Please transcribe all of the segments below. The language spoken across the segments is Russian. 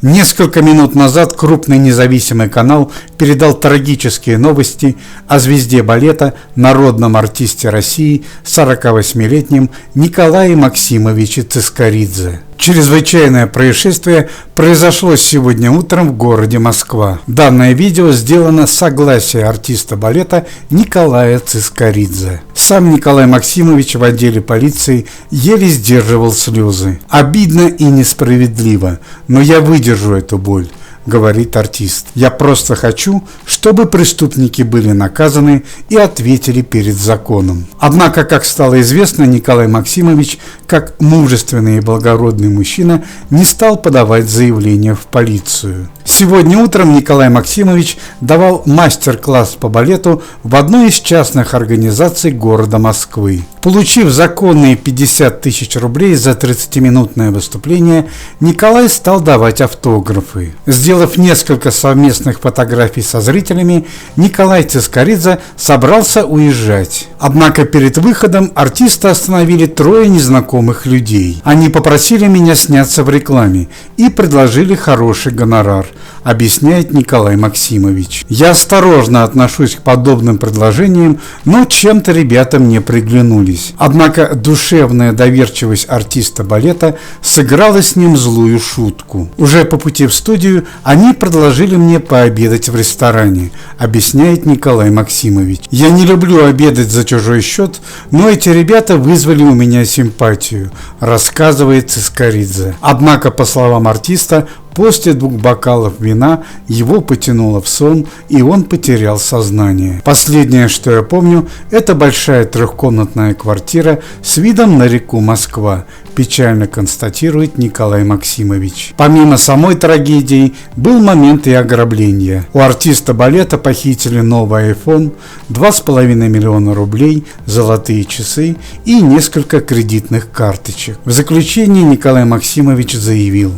Несколько минут назад крупный независимый канал передал трагические новости о звезде балета, народном артисте России, 48-летнем Николае Максимовиче Цискоридзе. Чрезвычайное происшествие произошло сегодня утром в городе Москва. Данное видео сделано с согласия артиста балета Николая Цискоридзе. Сам Николай Максимович в отделе полиции еле сдерживал слезы. «Обидно и несправедливо, но я выдержу эту боль», — говорит артист. «Я просто хочу, чтобы преступники были наказаны и ответили перед законом». Однако, как стало известно, Николай Максимович, как мужественный и благородный мужчина, не стал подавать заявление в полицию. Сегодня утром Николай Максимович давал мастер-класс по балету в одной из частных организаций города Москвы. Получив законные 50 тысяч рублей за 30-минутное выступление, Николай стал давать автографы. Сделав несколько совместных фотографий со зрителями, Николай Цискоридзе собрался уезжать. Однако перед выходом артиста остановили трое незнакомых людей. Они попросили меня сняться в рекламе и предложили хороший гонорар, объясняет Николай Максимович. «Я осторожно отношусь к подобным предложениям, но чем-то ребята мне приглянулись. Однако душевная доверчивость артиста балета сыграла с ним злую шутку. Уже по пути в студию они предложили мне пообедать в ресторане», объясняет Николай Максимович. «Я не люблю обедать за чужой счет, но эти ребята вызвали у меня симпатию», рассказывает Цискоридзе. Однако, по словам артиста, после 2 бокалов вина его потянуло в сон, и он потерял сознание. «Последнее, что я помню, это большая трехкомнатная квартира с видом на реку Москва», печально констатирует Николай Максимович. Помимо самой трагедии, был момент и ограбления. У артиста балета похитили новый iPhone, 2,5 миллиона рублей, золотые часы и несколько кредитных карточек. В заключение Николай Максимович заявил: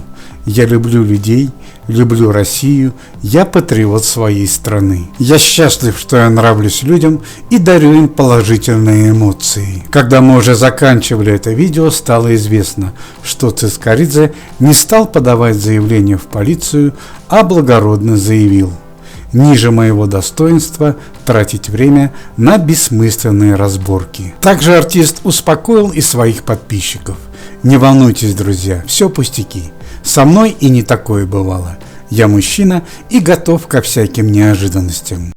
«Я люблю людей, люблю Россию, я патриот своей страны. Я счастлив, что я нравлюсь людям и дарю им положительные эмоции». Когда мы уже заканчивали это видео, стало известно, что Цискоридзе не стал подавать заявление в полицию, а благородно заявил: «Ниже моего достоинства тратить время на бессмысленные разборки». Также артист успокоил и своих подписчиков: «Не волнуйтесь, друзья, все пустяки. Со мной и не такое бывало. Я мужчина и готов ко всяким неожиданностям».